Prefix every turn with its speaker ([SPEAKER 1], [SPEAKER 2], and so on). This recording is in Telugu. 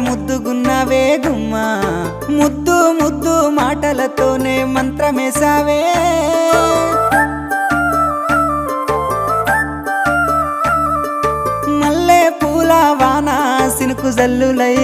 [SPEAKER 1] ముద్దుగున్నావే గుమ్మా ముద్దు ముద్దు మాటలతోనే మంత్రమేసావే మల్లె పూల వాన సినుకు జల్లులై